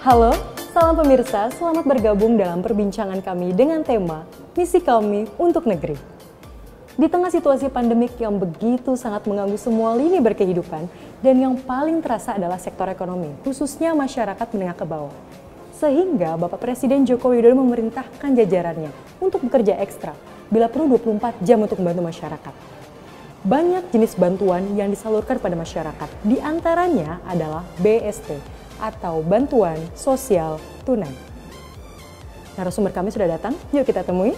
Halo, salam pemirsa, selamat bergabung dalam perbincangan kami dengan tema Misi Kami untuk Negeri. Di tengah situasi pandemik yang begitu sangat mengganggu semua lini berkehidupan dan yang paling terasa adalah sektor ekonomi, khususnya masyarakat menengah ke bawah. Sehingga Bapak Presiden Joko Widodo memerintahkan jajarannya untuk bekerja ekstra bila perlu 24 jam untuk membantu masyarakat. Banyak jenis bantuan yang disalurkan pada masyarakat, di antaranya adalah BST atau Bantuan Sosial Tunai. Narasumber kami sudah datang, yuk kita temui.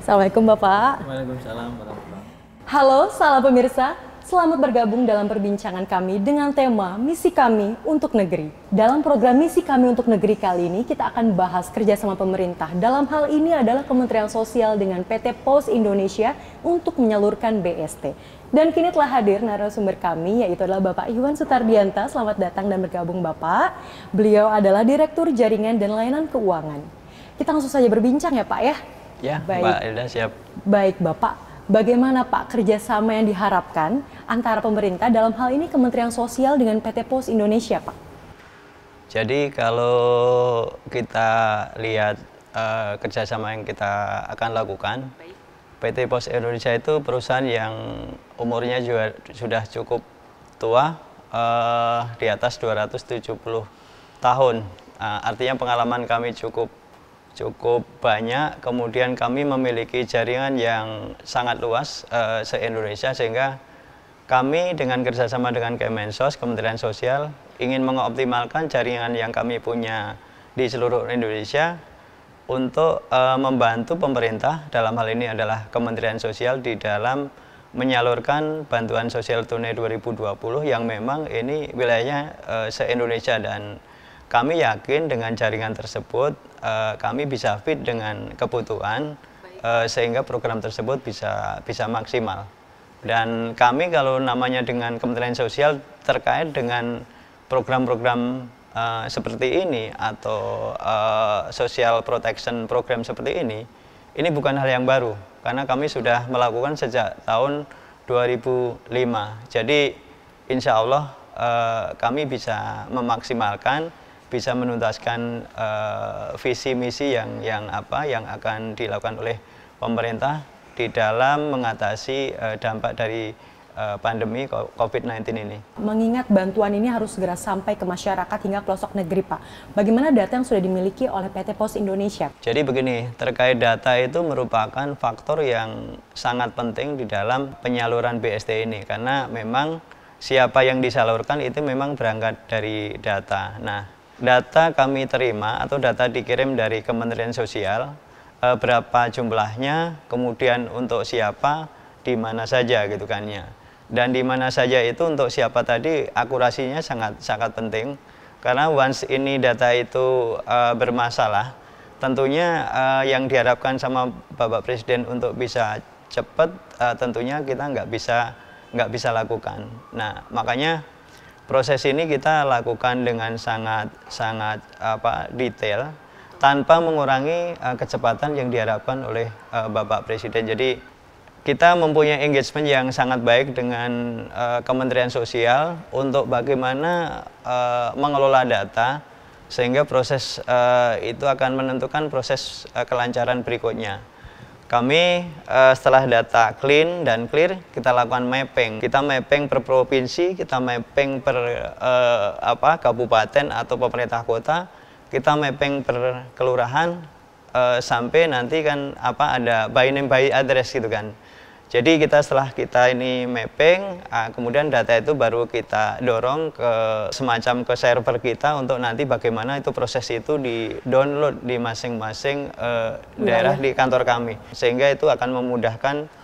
Assalamualaikum Bapak. Waalaikumsalam warahmatullahi. Halo, salam pemirsa. Selamat bergabung dalam perbincangan kami dengan tema Misi Kami untuk Negeri. Dalam program Misi Kami untuk Negeri kali ini, kita akan bahas kerjasama pemerintah. Dalam hal ini adalah Kementerian Sosial dengan PT Pos Indonesia untuk menyalurkan BST. Dan kini telah hadir narasumber kami, yaitu adalah Bapak Iwan Sutardianta. Selamat datang dan bergabung Bapak. Beliau adalah Direktur Jaringan dan Layanan Keuangan. Kita langsung saja berbincang ya Pak ya? Ya, Baik. Mbak Elda siap. Baik Bapak. Bagaimana Pak kerjasama yang diharapkan antara pemerintah dalam hal ini Kementerian Sosial dengan PT Pos Indonesia Pak? Jadi kalau kita lihat kerjasama yang kita akan lakukan, PT Pos Indonesia itu perusahaan yang umurnya juga sudah cukup tua, di atas 270 tahun. Artinya pengalaman kami cukup banyak, kemudian kami memiliki jaringan yang sangat luas se-Indonesia, sehingga kami dengan kerjasama dengan Kemensos, Kementerian Sosial, ingin mengoptimalkan jaringan yang kami punya di seluruh Indonesia untuk membantu pemerintah, dalam hal ini adalah Kementerian Sosial, di dalam menyalurkan bantuan sosial tunai 2020 yang memang ini wilayahnya se-Indonesia, dan kami yakin dengan jaringan tersebut kami bisa fit dengan kebutuhan sehingga program tersebut bisa maksimal. Dan kami kalau namanya dengan Kementerian Sosial terkait dengan program-program seperti ini atau social protection program seperti ini bukan hal yang baru karena kami sudah melakukan sejak tahun 2005. Jadi insya Allah kami bisa memaksimalkan, bisa menuntaskan visi misi yang akan dilakukan oleh pemerintah di dalam mengatasi dampak dari pandemi COVID-19 ini. Mengingat bantuan ini harus segera sampai ke masyarakat hingga pelosok negeri Pak. Bagaimana data yang sudah dimiliki oleh PT Pos Indonesia? Jadi begini, terkait data itu merupakan faktor yang sangat penting di dalam penyaluran BST ini, karena memang siapa yang disalurkan itu memang berangkat dari data. Nah, data kami terima atau data dikirim dari Kementerian Sosial, berapa jumlahnya, kemudian untuk siapa, di mana saja gitu kan ya. Dan di mana saja itu untuk siapa tadi akurasinya sangat penting, karena once ini data itu bermasalah, tentunya yang diharapkan sama Bapak Presiden untuk bisa cepat, tentunya kita nggak bisa lakukan. Nah, makanya proses ini kita lakukan dengan sangat detail tanpa mengurangi kecepatan yang diharapkan oleh Bapak Presiden. Jadi kita mempunyai engagement yang sangat baik dengan Kementerian Sosial untuk bagaimana mengelola data sehingga proses itu akan menentukan proses kelancaran berikutnya. Kami setelah data clean dan clear, kita lakukan mapping. Kita mapping per provinsi, kita mapping per kabupaten atau pemerintah kota, kita mapping per kelurahan, sampai nanti kan ada by name by address gitu kan. Jadi setelah kita ini mapping, kemudian data itu baru kita dorong ke semacam ke server kita untuk nanti bagaimana itu proses itu di-download di masing-masing daerah di kantor kami. Sehingga itu akan memudahkan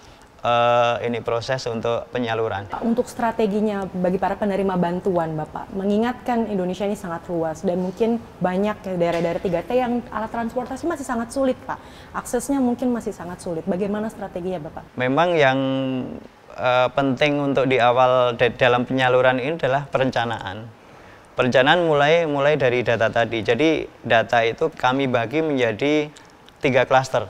ini proses untuk penyaluran. Untuk strateginya bagi para penerima bantuan Bapak, mengingatkan Indonesia ini sangat luas dan mungkin banyak daerah-daerah 3T yang alat transportasi masih sangat sulit Pak. Aksesnya mungkin masih sangat sulit. Bagaimana strateginya Bapak? Memang yang penting untuk di awal dalam penyaluran ini adalah perencanaan. Perencanaan mulai dari data tadi. Jadi data itu kami bagi menjadi 3 klaster.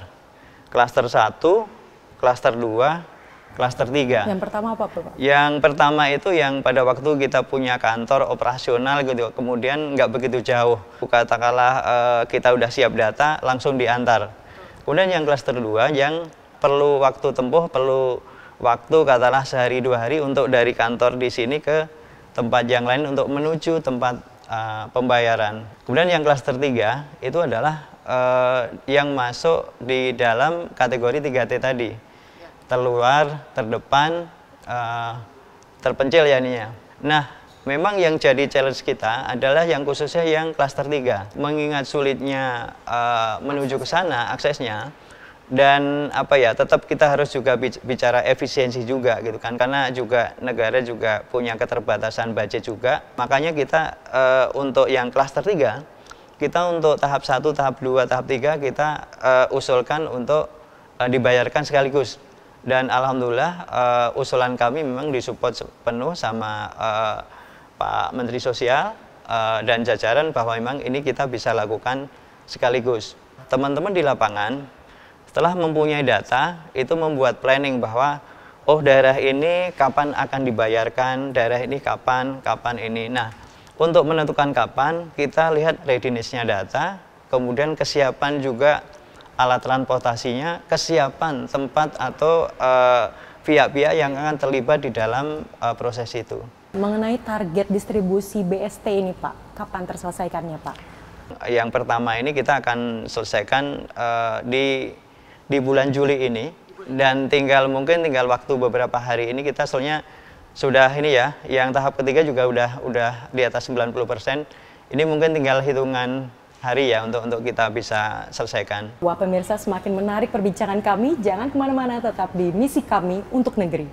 Klaster 1, klaster 2, klaster 3. Yang pertama apa Pak? Yang pertama itu yang pada waktu kita punya kantor operasional gitu, kemudian nggak begitu jauh. Katakanlah kita udah siap data, langsung diantar. Kemudian yang klaster 2 yang perlu waktu tempuh, perlu waktu katakanlah sehari 2 hari untuk dari kantor di sini ke tempat yang lain untuk menuju tempat pembayaran. Kemudian yang klaster 3 itu adalah yang masuk di dalam kategori 3T tadi. Terluar, terdepan, terpencil ya ininya. Nah, memang yang jadi challenge kita adalah yang khususnya yang klaster 3. Mengingat sulitnya menuju ke sana aksesnya, dan tetap kita harus juga bicara efisiensi juga gitu kan, karena juga negara juga punya keterbatasan budget juga. Makanya kita untuk yang klaster 3, kita untuk tahap 1, tahap 2, tahap 3 kita usulkan untuk dibayarkan sekaligus. Dan alhamdulillah usulan kami memang disupport penuh sama Pak Menteri Sosial dan jajaran bahwa memang ini kita bisa lakukan sekaligus. Teman-teman di lapangan setelah mempunyai data, itu membuat planning bahwa oh daerah ini kapan akan dibayarkan, daerah ini kapan ini. Nah, untuk menentukan kapan, kita lihat readiness-nya data, kemudian kesiapan juga alat transportasinya, kesiapan tempat atau pihak-pihak yang akan terlibat di dalam proses itu. Mengenai target distribusi BST ini Pak, kapan terselesaikannya Pak? Yang pertama ini kita akan selesaikan di bulan Juli ini, dan mungkin tinggal waktu beberapa hari ini kita soalnya sudah ini ya, yang tahap ketiga juga udah di atas 90%. Ini mungkin tinggal hitungan hari ya untuk kita bisa selesaikan. Wah pemirsa, semakin menarik perbincangan kami, jangan kemana-mana, tetap di Misi Kami untuk Negeri.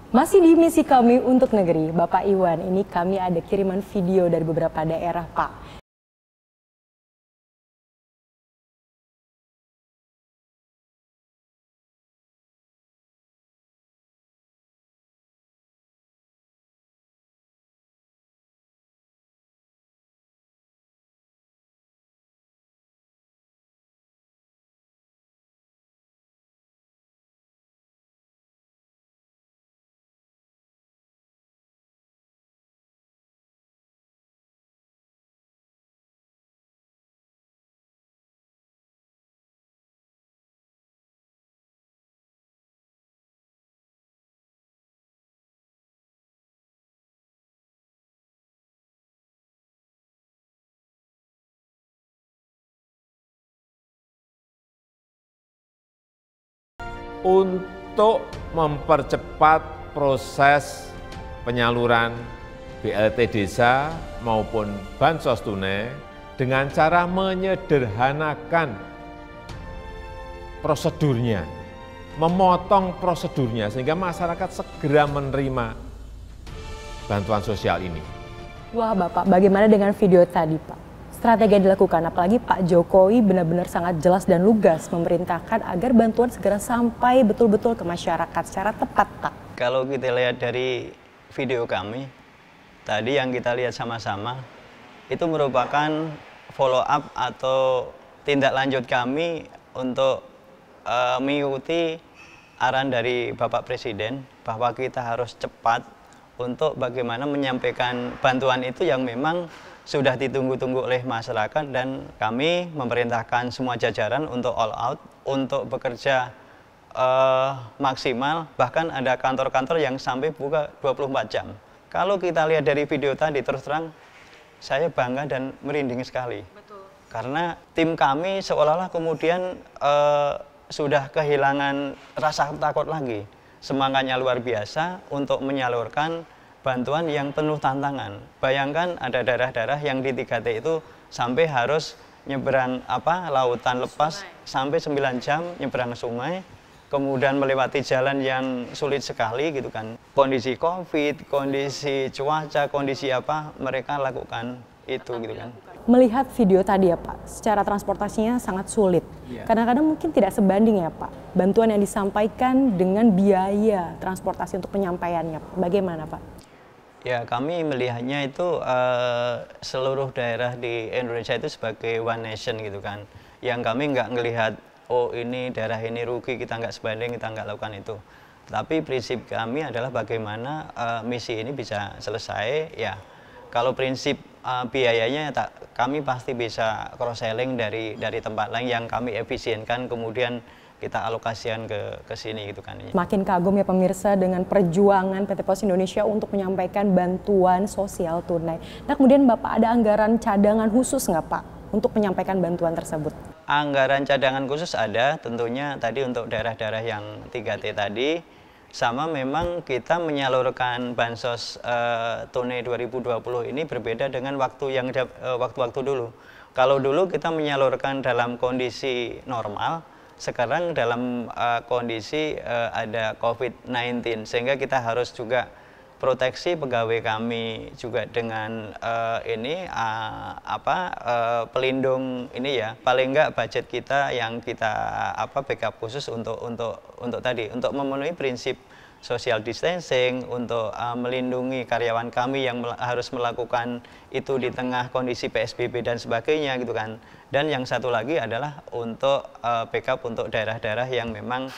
Masih di Misi Kami untuk Negeri, Bapak Iwan, ini kami ada kiriman video dari beberapa daerah Pak. Untuk mempercepat proses penyaluran BLT Desa maupun Bansos Tunai dengan cara menyederhanakan prosedurnya, memotong prosedurnya sehingga masyarakat segera menerima bantuan sosial ini. Wah Bapak, bagaimana dengan video tadi Pak? Strategi yang dilakukan, apalagi Pak Jokowi benar-benar sangat jelas dan lugas memerintahkan agar bantuan segera sampai betul-betul ke masyarakat secara tepat, Pak. Kalau kita lihat dari video kami, tadi yang kita lihat sama-sama, itu merupakan follow up atau tindak lanjut kami untuk mengikuti arahan dari Bapak Presiden bahwa kita harus cepat untuk bagaimana menyampaikan bantuan itu yang memang sudah ditunggu-tunggu oleh masyarakat, dan kami memerintahkan semua jajaran untuk all out, untuk bekerja maksimal, bahkan ada kantor-kantor yang sampai buka 24 jam. Kalau kita lihat dari video tadi, terus terang saya bangga dan merinding sekali. Betul. Karena tim kami seolah-olah kemudian sudah kehilangan rasa takut lagi. Semangatnya luar biasa untuk menyalurkan bantuan yang penuh tantangan. Bayangkan ada daerah-daerah yang di 3T itu sampai harus nyeberang lautan lepas sampai 9 jam nyeberang sungai, kemudian melewati jalan yang sulit sekali gitu kan. Kondisi Covid, kondisi cuaca, kondisi mereka lakukan itu gitu kan. Melihat video tadi ya Pak, secara transportasinya sangat sulit. Kadang-kadang mungkin tidak sebanding ya Pak, bantuan yang disampaikan dengan biaya transportasi untuk penyampaiannya. Bagaimana Pak? Ya, kami melihatnya itu seluruh daerah di Indonesia itu sebagai one nation gitu kan. Yang kami nggak ngelihat, oh ini daerah ini rugi, kita nggak sebanding, kita nggak lakukan itu. Tapi prinsip kami adalah bagaimana misi ini bisa selesai. Ya, kalau prinsip biayanya kami pasti bisa cross selling dari tempat lain yang kami efisienkan, kemudian kita alokasikan ke sini gitu kan. Makin kagum ya pemirsa dengan perjuangan PT Pos Indonesia untuk menyampaikan bantuan sosial tunai. Nah kemudian Bapak ada anggaran cadangan khusus nggak Pak untuk menyampaikan bantuan tersebut? Anggaran cadangan khusus ada tentunya tadi untuk daerah-daerah yang 3T tadi. Sama memang kita menyalurkan bansos tunai 2020 ini berbeda dengan waktu-waktu dulu. Kalau dulu kita menyalurkan dalam kondisi normal, sekarang dalam kondisi ada COVID-19, sehingga kita harus juga proteksi pegawai kami juga dengan pelindung ini ya. Paling enggak budget kita yang kita backup khusus untuk memenuhi prinsip social distancing, untuk melindungi karyawan kami yang harus melakukan itu di tengah kondisi PSBB dan sebagainya gitu kan. Dan yang satu lagi adalah untuk backup untuk daerah-daerah yang memang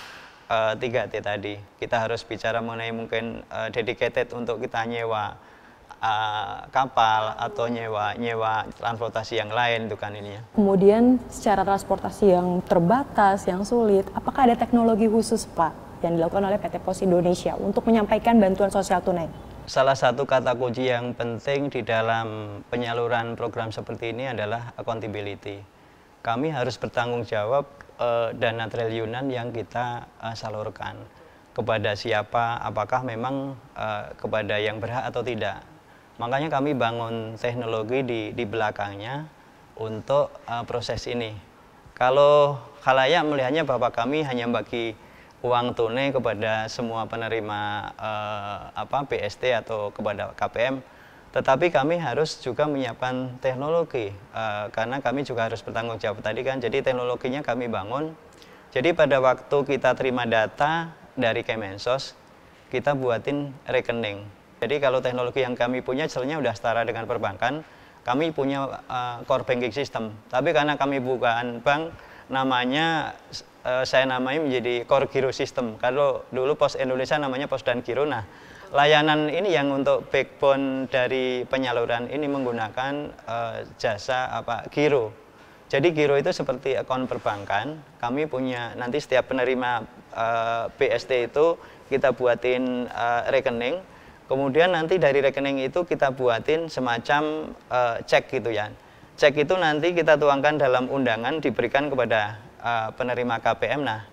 3T tadi. Kita harus bicara mengenai mungkin dedicated untuk kita nyewa kapal atau nyewa transportasi yang lain itu kan ini ya. Kemudian secara transportasi yang terbatas, yang sulit, apakah ada teknologi khusus Pak yang dilakukan oleh PT Pos Indonesia untuk menyampaikan bantuan sosial tunai? Salah satu kata kunci yang penting di dalam penyaluran program seperti ini adalah accountability. Kami harus bertanggung jawab dana triliunan yang kita salurkan kepada siapa, apakah memang kepada yang berhak atau tidak. Makanya kami bangun teknologi di belakangnya untuk proses ini. Kalau khalayak melihatnya bahwa kami hanya bagi uang tunai kepada semua penerima BST atau kepada KPM, tetapi kami harus juga menyiapkan teknologi karena kami juga harus bertanggung jawab tadi kan. Jadi teknologinya kami bangun. Jadi pada waktu kita terima data dari Kemensos, kita buatin rekening. Jadi kalau teknologi yang kami punya sebenarnya sudah setara dengan perbankan, kami punya core banking system. Tapi karena kami bukan bank, namanya saya namanya menjadi core giro system. Kalau dulu Pos Indonesia namanya Pos dan Giro. Nah, layanan ini yang untuk backbone dari penyaluran ini menggunakan jasa giro. Jadi giro itu seperti akun perbankan. Kami punya nanti setiap penerima BST itu kita buatin rekening. Kemudian nanti dari rekening itu kita buatin semacam cek gitu ya. Cek itu nanti kita tuangkan dalam undangan diberikan kepada penerima KPM. Nah,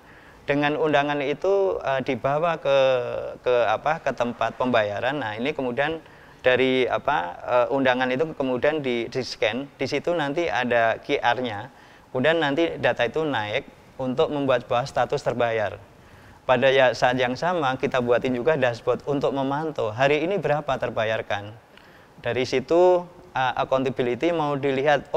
dengan undangan itu dibawa ke tempat pembayaran. Nah, ini kemudian dari undangan itu kemudian di-scan. Di situ nanti ada QR-nya. Kemudian nanti data itu naik untuk membuat bahwa status terbayar. Pada saat yang sama kita buatin juga dashboard untuk memantau hari ini berapa terbayarkan. Dari situ accountability mau dilihat,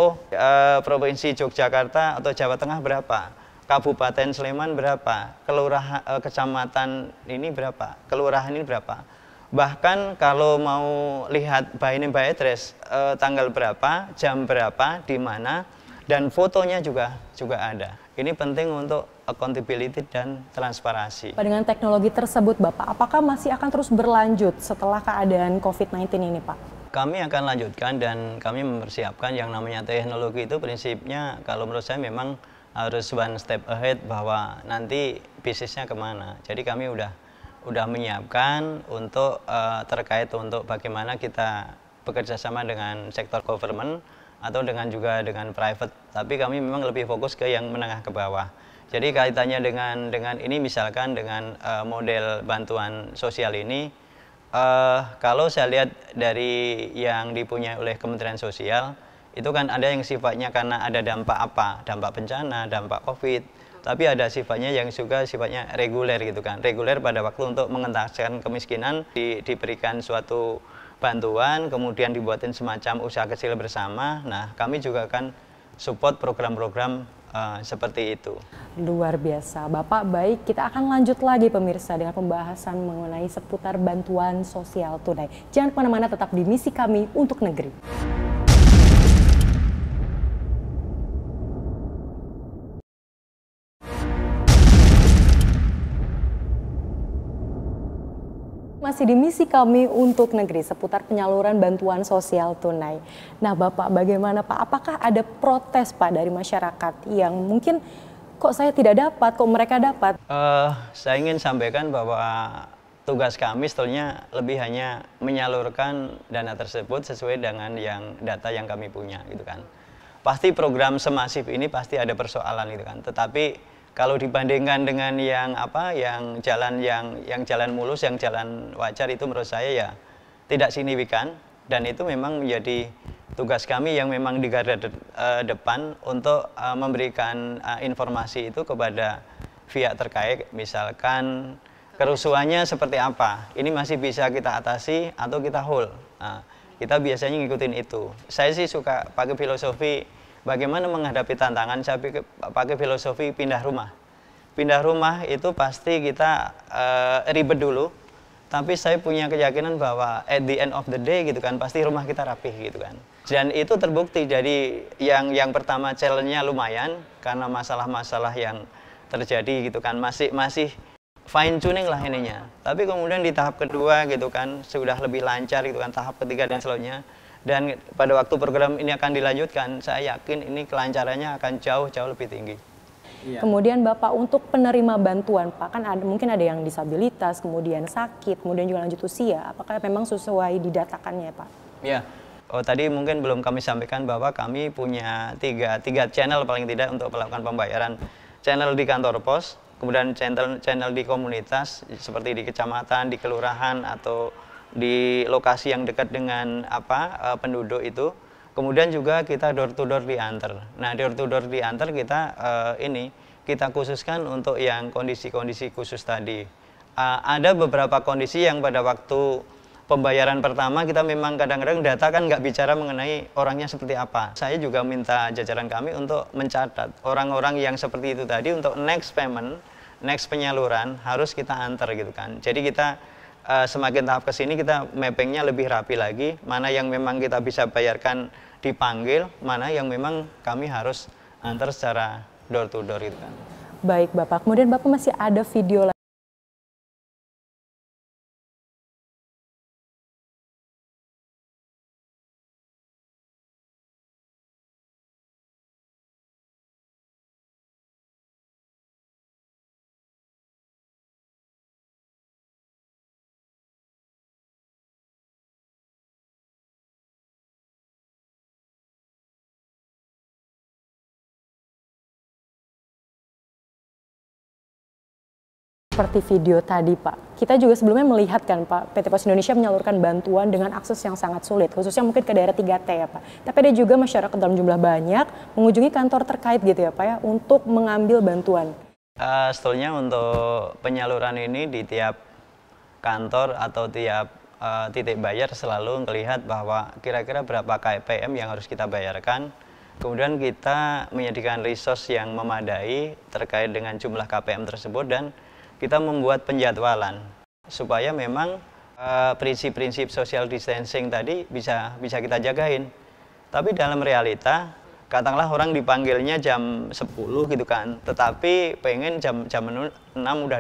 Provinsi Yogyakarta atau Jawa Tengah berapa, Kabupaten Sleman berapa, kelurahan, kecamatan ini berapa, kelurahan ini berapa. Bahkan kalau mau lihat by name by address, tanggal berapa, jam berapa, di mana, dan fotonya juga ada. Ini penting untuk accountability dan transparansi. Dengan teknologi tersebut Bapak, apakah masih akan terus berlanjut setelah keadaan COVID-19 ini Pak? Kami akan lanjutkan dan kami mempersiapkan yang namanya teknologi itu prinsipnya kalau menurut saya memang harus one step ahead bahwa nanti bisnisnya kemana. Jadi kami udah menyiapkan untuk terkait untuk bagaimana kita bekerja sama dengan sektor government atau dengan private. Tapi kami memang lebih fokus ke yang menengah ke bawah. Jadi kaitannya dengan ini misalkan dengan model bantuan sosial ini. Kalau saya lihat dari yang dipunyai oleh Kementerian Sosial, itu kan ada yang sifatnya karena ada dampak dampak bencana, dampak COVID, tapi ada sifatnya yang juga sifatnya reguler gitu kan. Reguler pada waktu untuk mengentaskan kemiskinan diberikan suatu bantuan, kemudian dibuatin semacam usaha kecil bersama. Nah, kami juga akan support program-program seperti itu. Luar biasa, Bapak. Baik, kita akan lanjut lagi pemirsa dengan pembahasan mengenai seputar bantuan sosial tunai. Jangan kemana-mana, tetap di Misi Kami untuk Negeri. Masih di Misi Kami untuk Negeri seputar penyaluran bantuan sosial tunai. Nah Bapak, bagaimana Pak? Apakah ada protes Pak dari masyarakat yang mungkin kok saya tidak dapat, kok mereka dapat? Saya ingin sampaikan bahwa tugas kami sebetulnya lebih hanya menyalurkan dana tersebut sesuai dengan data yang kami punya gitu kan. Pasti program semasif ini pasti ada persoalan gitu kan. Tetapi kalau dibandingkan dengan yang jalan mulus, yang jalan wajar, itu menurut saya ya tidak signifikan, dan itu memang menjadi tugas kami yang memang di garda depan untuk memberikan informasi itu kepada pihak terkait. Misalkan kerusuhannya seperti apa, ini masih bisa kita atasi atau kita hold. Nah, kita biasanya ngikutin itu. Saya sih suka pakai filosofi bagaimana menghadapi tantangan. Saya pakai filosofi pindah rumah. Pindah rumah itu pasti kita ribet dulu, tapi saya punya keyakinan bahwa at the end of the day gitu kan, pasti rumah kita rapih gitu kan. Dan itu terbukti. Jadi yang pertama challenge-nya lumayan karena masalah-masalah yang terjadi gitu kan, masih fine tuning lah ininya. Tapi kemudian di tahap kedua gitu kan sudah lebih lancar gitu kan, tahap ketiga dan selanjutnya. Dan pada waktu program ini akan dilanjutkan, saya yakin ini kelancarannya akan jauh lebih tinggi. Iya. Kemudian Bapak, untuk penerima bantuan Pak, kan mungkin ada yang disabilitas, kemudian sakit, kemudian juga lanjut usia. Apakah memang sesuai didatakannya Pak? Ya, tadi mungkin belum kami sampaikan bahwa kami punya tiga channel paling tidak untuk melakukan pembayaran. Channel di kantor pos, kemudian channel di komunitas seperti di kecamatan, di kelurahan, atau di lokasi yang dekat dengan penduduk itu. Kemudian juga kita door to door diantar. Nah, door to door diantar kita khususkan untuk yang kondisi-kondisi khusus tadi. Ada beberapa kondisi yang pada waktu pembayaran pertama kita memang kadang-kadang data kan nggak bicara mengenai orangnya seperti apa. Saya juga minta jajaran kami untuk mencatat orang-orang yang seperti itu tadi, untuk next payment, next penyaluran harus kita antar gitu kan. Jadi kita semakin tahap ke sini kita mappingnya lebih rapi lagi, mana yang memang kita bisa bayarkan dipanggil, mana yang memang kami harus antar secara door to door itu kan. Baik Bapak, kemudian Bapak masih ada video lagi. Seperti video tadi Pak, kita juga sebelumnya melihat kan Pak, PT Pos Indonesia menyalurkan bantuan dengan akses yang sangat sulit, khususnya mungkin ke daerah 3T ya Pak. Tapi ada juga masyarakat dalam jumlah banyak mengunjungi kantor terkait gitu ya Pak ya, untuk mengambil bantuan. Sebetulnya untuk penyaluran ini di tiap kantor atau tiap titik bayar selalu melihat bahwa kira-kira berapa KPM yang harus kita bayarkan. Kemudian kita menyediakan resource yang memadai terkait dengan jumlah KPM tersebut, dan kita membuat penjadwalan supaya memang prinsip-prinsip social distancing tadi bisa kita jagain. Tapi dalam realita, katakanlah orang dipanggilnya jam 10 gitu kan, tetapi pengen jam 6 udah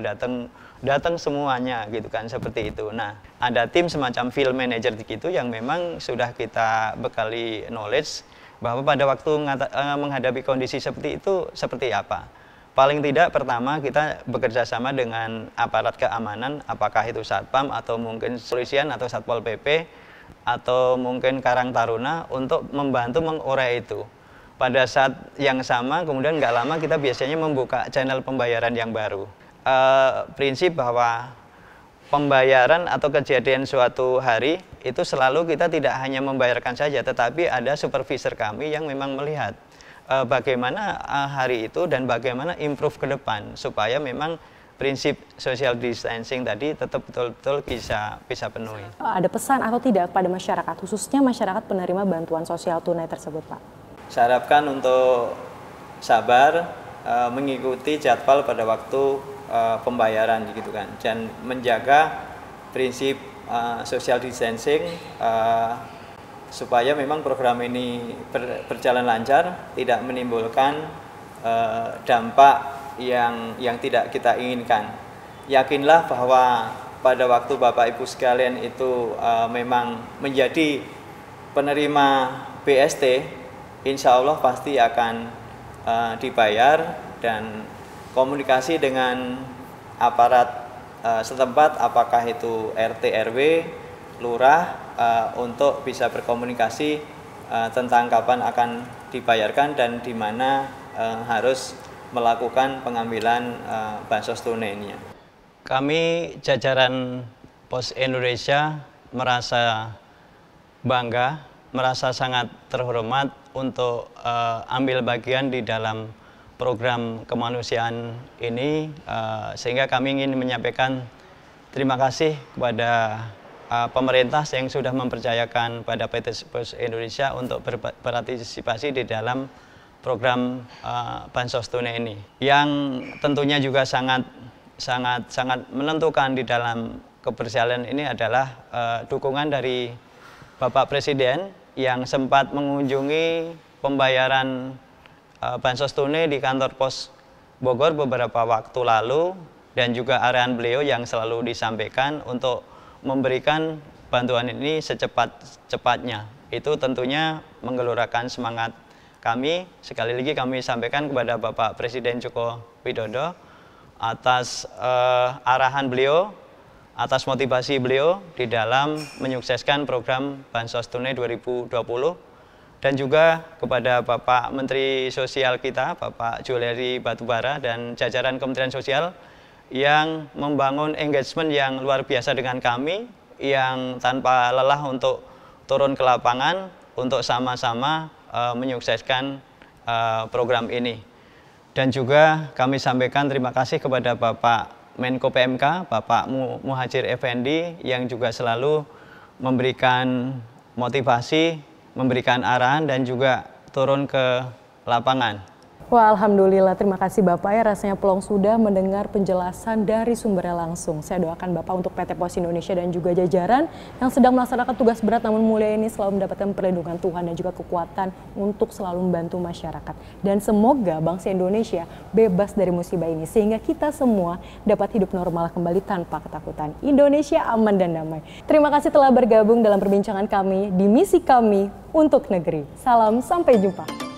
datang semuanya gitu kan, seperti itu. Nah, ada tim semacam field manager gitu yang memang sudah kita bekali knowledge bahwa pada waktu menghadapi kondisi seperti itu seperti apa. Paling tidak pertama kita bekerja sama dengan aparat keamanan, apakah itu Satpam atau mungkin Kepolisian atau Satpol PP atau mungkin Karang Taruna, untuk membantu mengurai itu. Pada saat yang sama kemudian nggak lama kita biasanya membuka channel pembayaran yang baru. Prinsip bahwa pembayaran atau kejadian suatu hari itu selalu kita tidak hanya membayarkan saja, tetapi ada supervisor kami yang memang melihat bagaimana hari itu dan bagaimana improve ke depan supaya memang prinsip social distancing tadi tetap betul-betul bisa penuhi. Ada pesan atau tidak pada masyarakat, khususnya masyarakat penerima bantuan sosial tunai tersebut Pak? Saya harapkan untuk sabar mengikuti jadwal pada waktu pembayaran gitu kan, dan menjaga prinsip social distancing supaya memang program ini berjalan lancar, tidak menimbulkan dampak yang tidak kita inginkan. Yakinlah bahwa pada waktu Bapak Ibu sekalian itu memang menjadi penerima BST, insya Allah pasti akan dibayar, dan komunikasi dengan aparat setempat, apakah itu RT RW, lurah, untuk bisa berkomunikasi tentang kapan akan dibayarkan dan di mana harus melakukan pengambilan bansos tunai ini. Kami jajaran Pos Indonesia merasa bangga, merasa sangat terhormat untuk ambil bagian di dalam program kemanusiaan ini, sehingga kami ingin menyampaikan terima kasih kepada pemerintah yang sudah mempercayakan pada PT Pos Indonesia untuk berpartisipasi di dalam program bansos tunai ini, yang tentunya juga sangat menentukan di dalam keberjalanan ini adalah dukungan dari Bapak Presiden yang sempat mengunjungi pembayaran bansos tunai di kantor Pos Bogor beberapa waktu lalu, dan juga arahan beliau yang selalu disampaikan untuk memberikan bantuan ini secepat-cepatnya. Itu tentunya menggelorakan semangat kami. Sekali lagi kami sampaikan kepada Bapak Presiden Joko Widodo atas arahan beliau, atas motivasi beliau di dalam menyukseskan program Bansos Tunai 2020, dan juga kepada Bapak Menteri Sosial kita, Bapak Juliari Batubara, dan jajaran Kementerian Sosial yang membangun engagement yang luar biasa dengan kami, yang tanpa lelah untuk turun ke lapangan untuk sama-sama menyukseskan program ini. Dan juga kami sampaikan terima kasih kepada Bapak Menko PMK, Bapak Muhadjir Effendi, yang juga selalu memberikan motivasi, memberikan arahan, dan juga turun ke lapangan. Wah, alhamdulillah, terima kasih Bapak ya, rasanya Pelong sudah mendengar penjelasan dari sumbernya langsung. Saya doakan Bapak untuk PT Pos Indonesia dan juga jajaran yang sedang melaksanakan tugas berat namun mulia ini selalu mendapatkan perlindungan Tuhan dan juga kekuatan untuk selalu membantu masyarakat. Dan semoga bangsa Indonesia bebas dari musibah ini sehingga kita semua dapat hidup normal kembali tanpa ketakutan. Indonesia aman dan damai. Terima kasih telah bergabung dalam perbincangan kami di Misi Kami untuk Negeri. Salam, sampai jumpa.